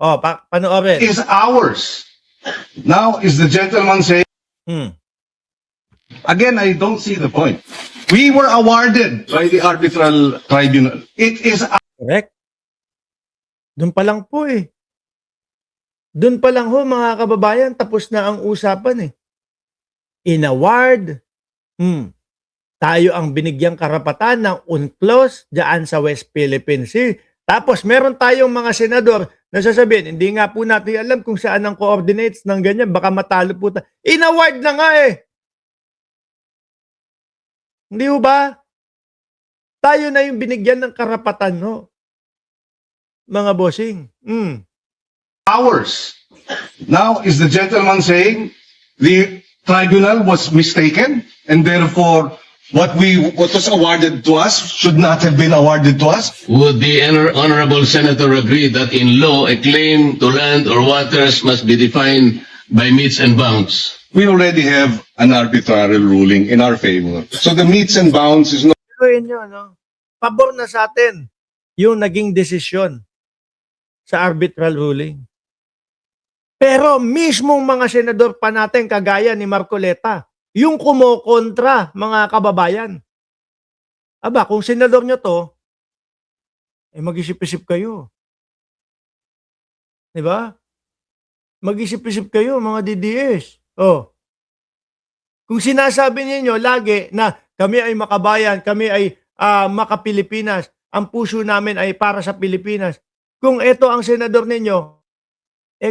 Oh, panoorin. Is ours. Now, is the gentleman saying, Hmm. again, I don't see the point. We were awarded by the arbitral tribunal. It is Correct? Doon pa lang po eh. Doon pa lang ho mga kababayan, tapos na ang usapan eh. In-award, tayo ang binigyang karapatan ng UNCLOS dyan sa West Philippine Sea. Tapos meron tayong mga senador na sasabihin, hindi nga po natin alam kung saan ang coordinates ng ganyan, baka matalo po tayo. In-award na nga eh. Hindi ho ba? Tayo na yung binigyan ng karapatan, no? Mga bossing. ours. Now, is the gentleman saying the tribunal was mistaken and therefore what was awarded to us should not have been awarded to us? Would the honorable senator agree that in law a claim to land or waters must be defined by metes and bounds? We already have an arbitrary ruling in our favor. So the meets and bounds is not Gawin nyo, no? Pabor na sa atin yung naging desisyon sa arbitral ruling. Pero mismong mga senador pa natin kagaya ni Marcoleta, yung kumokontra, mga kababayan. Aba, kung senador nyo to, mag-isip-isip kayo. Diba? Mag-isip-isip kayo, mga DDS. Oh. Kung sinasabi ninyo lagi na kami ay makabayan, kami ay maka-Pilipinas, ang puso namin ay para sa Pilipinas. Kung ito ang senador ninyo,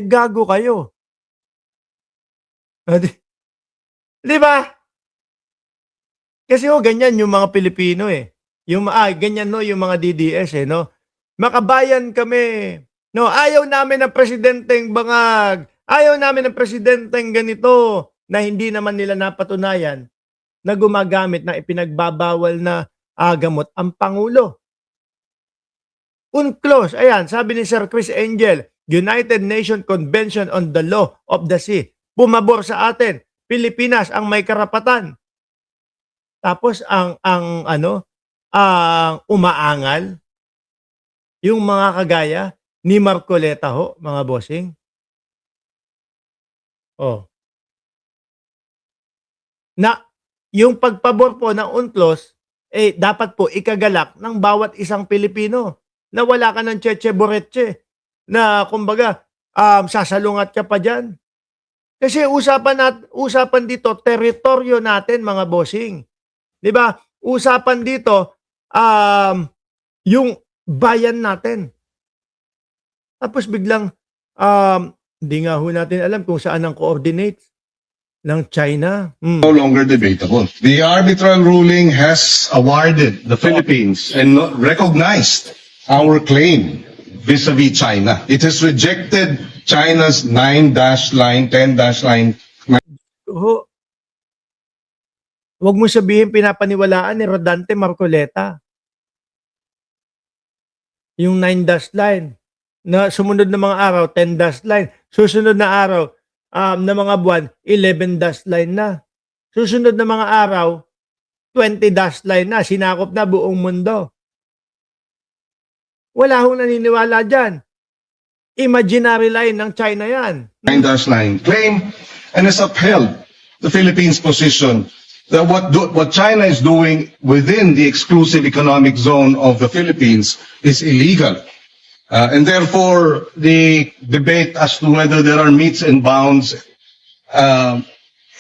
gago kayo. Di ba? Kasi ganyan yung mga Pilipino eh. Ganyan no, yung mga DDS eh, no? Makabayan kami. No, ayaw namin ng presidenteng bangag. Ayaw namin ng presidenteng ganito na hindi naman nila napatunayan na gumagamit ng ipinagbabawal na gamot ang Pangulo. UNCLOS, ayan, sabi ni Sir Chris Angel, United Nations Convention on the Law of the Sea. Pumabor sa atin. Pilipinas ang may karapatan. Tapos ang umaangal yung mga kagaya ni Marcoleta ho, mga bossing. Oh. Na yung pagpabor po ng UNCLOS dapat po ikagalak ng bawat isang Pilipino na wala ka ng cheche boretche na kumbaga sasalungat ka pa diyan. Kasi usapan dito teritoryo natin, mga bossing. 'Di ba? Usapan dito yung bayan natin. Tapos biglang hindi nga ho natin alam kung saan ang coordinates ng China. no longer debatable. The arbitral ruling has awarded the Philippines and recognized our claim vis-a-vis China. It has rejected China's 9-line, 10-line. Ho. Huwag mo sabihin pinapaniwalaan ni Rodante Marcoleta. Yung 9-line na sumunod na mga araw, 10-line. Susunod na araw, na mga buwan, 11-line na. Susunod na mga araw, 20-line na. Sinakop na buong mundo. Wala hong naniniwala dyan. Imaginary line ng China yan. 9-line claim and has upheld the Philippines' position that what China is doing within the exclusive economic zone of the Philippines is illegal. And therefore, the debate as to whether there are metes and bounds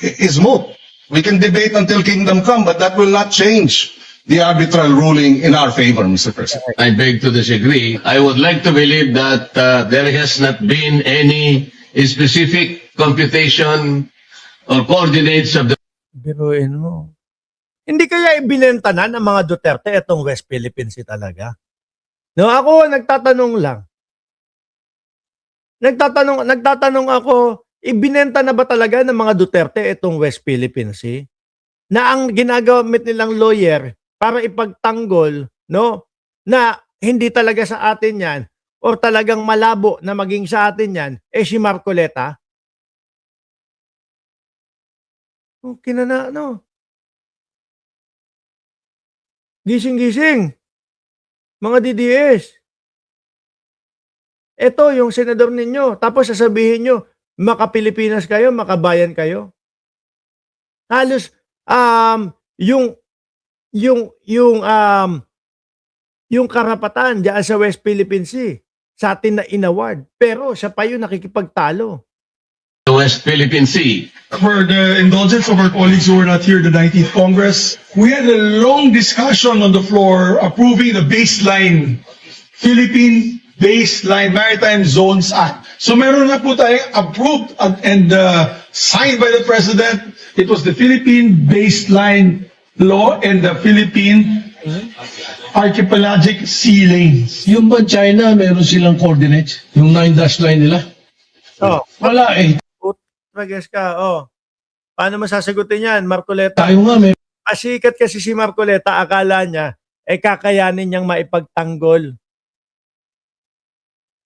is moot. We can debate until kingdom come, but that will not change the arbitral ruling in our favor, Mr. President. I beg to disagree. I would like to believe that there has not been any specific computation or coordinates of the Biruin mo. Hindi kaya ibinenta na ng mga Duterte itong West Philippine Sea talaga? No, ako nagtatanong lang. Nagtatanong ako, ibinenta na ba talaga ng mga Duterte itong West Philippine Sea? Na ang ginagamit nilang lawyer para ipagtanggol, no, na hindi talaga sa atin 'yan or talagang malabo na maging sa atin 'yan, si Marcoleta. Okay na, no? Gising-gising. Mga DDS. Ito yung senador ninyo. Tapos sasabihin nyo, maka-Pilipinas kayo, makabayan kayo. Halos, yung, yung karapatan diyan sa West Philippine Sea, sa atin na inaward. Pero siya pa yung nakikipagtalo. The West Philippine Sea. For the indulgence of our colleagues who were not here at the 19th Congress, we had a long discussion on the floor approving the baseline, Philippine Baseline Maritime Zones Act. So meron na po tayong approved and signed by the President. It was the Philippine Baseline Law and the Philippine Archipelagic Sea Lanes. Yung ba China, meron silang coordinates? Yung 9-dash line nila? Oh, Wala eh. Magas ka, paano mo sasagutin yan, Marcoleta? Tayo nga, may Pasikat kasi si Marcoleta, akala niya, kakayanin niyang maipagtanggol.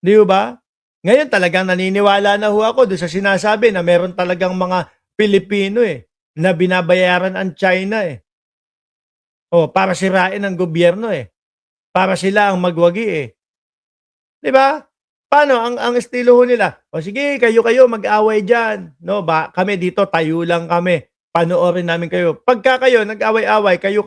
Di ba? Ngayon talagang naniniwala na ho ako doon sa sinasabi na meron talagang mga Pilipino na binabayaran ang China para sirain ang gobyerno Para sila ang magwagi Di ba? Paano ang estilo ho nila? O sige, kayo mag-away diyan. No, kami dito tayo lang kami. Panoorin namin kayo. Pagka kayo nag-away-away, kayo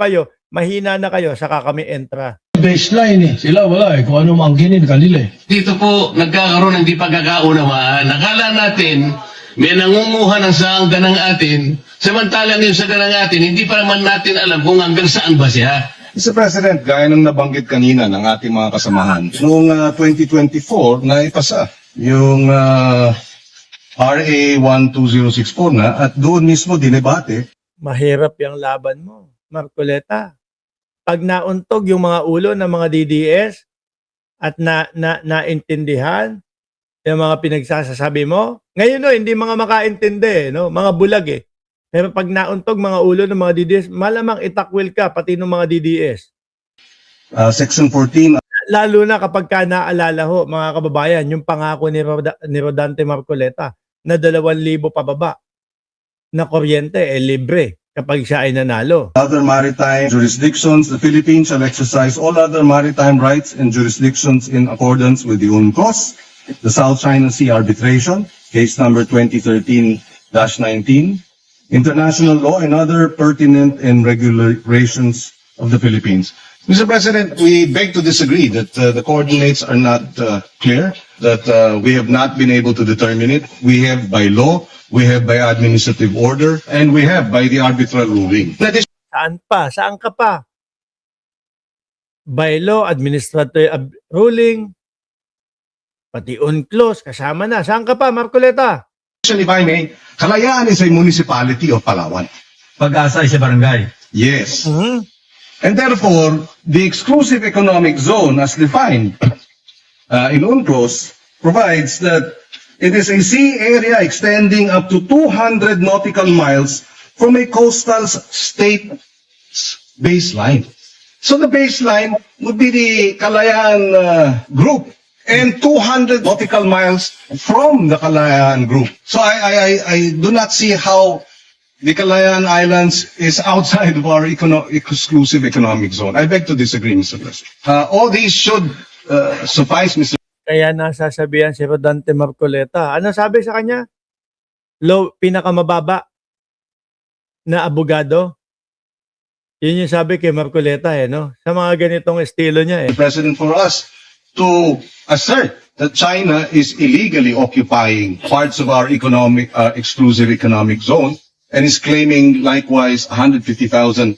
mahina na kayo saka kami entra. baseline eh. Sila wala eh. Kung ano mangkinin kanila eh. Dito po nagkakaroon ng di pagkakaunawaan. Nakala natin may nangunguha ng saanggan ng atin, samantalang yung saanggan ng atin, hindi pa naman natin alam kung hanggang saan ba siya. Mr. President, gaya ng nabanggit kanina ng ating mga kasamahan, noong 2024 na ipasa yung RA 12064 na at doon mismo dinebate. Mahirap yung laban mo, Marcoleta. Pag nauntog yung mga ulo ng mga DDS at naintindihan yung mga pinagsasasabi mo, ngayon hindi mga makaintindi, mga bulag Pero pag nauntog mga ulo ng mga DDS, malamang itakwil ka pati ng mga DDS. Section 14. Lalo na kapag naalala ho, mga kababayan, yung pangako ni Rodante Marcoleta na 2,000 pababa na kuryente libre kapag siya ay nanalo. Other maritime jurisdictions, the Philippines shall exercise all other maritime rights and jurisdictions in accordance with the UNCLOS, the South China Sea Arbitration, case number 2013-19, international law and other pertinent and regulations of the Philippines. Mr. President, we beg to disagree that the coordinates are not clear, that we have not been able to determine it. We have by law, we have by administrative order, and we have by the arbitral ruling. That is Saan pa? Saan ka pa? By law, administrative ruling, pati UNCLOS, kasama na. Saan ka pa, Marcoleta? if I may, Kalayaan is a municipality of Palawan. Pag-asa sa barangay. Yes. Mhm. And therefore, the exclusive economic zone as defined in UNCLOS provides that it is a sea area extending up to 200 nautical miles from a coastal state baseline. So the baseline would be the Kalayaan group and 200 nautical miles from the Kalayaan group. So I do not see how the Kalayaan Islands is outside of our exclusive economic zone. I beg to disagree, Mr. President. All these should suffice, Mr. Kaya nasasabihan si Rodante Marcoleta. Ano sabi sa kanya? Low, pinakamababa na abogado. Yun yung sabi kay Marcoleta no? Sa mga ganitong estilo niya President, for us to assert that China is illegally occupying parts of our exclusive economic zone and is claiming likewise 150,000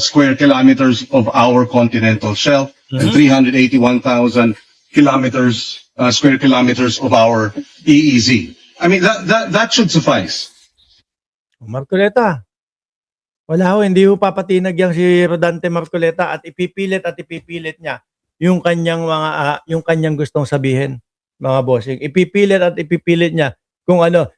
square kilometers of our continental shelf and 381,000 square kilometers of our EEZ. I mean, that should suffice. Marcoleta, wala ho, hindi ho papatinag yang si Rodante Marcoleta at ipipilit niya yung kanyang yung kanyang gustong sabihin, mga bossing. Ipipilit niya kung ano,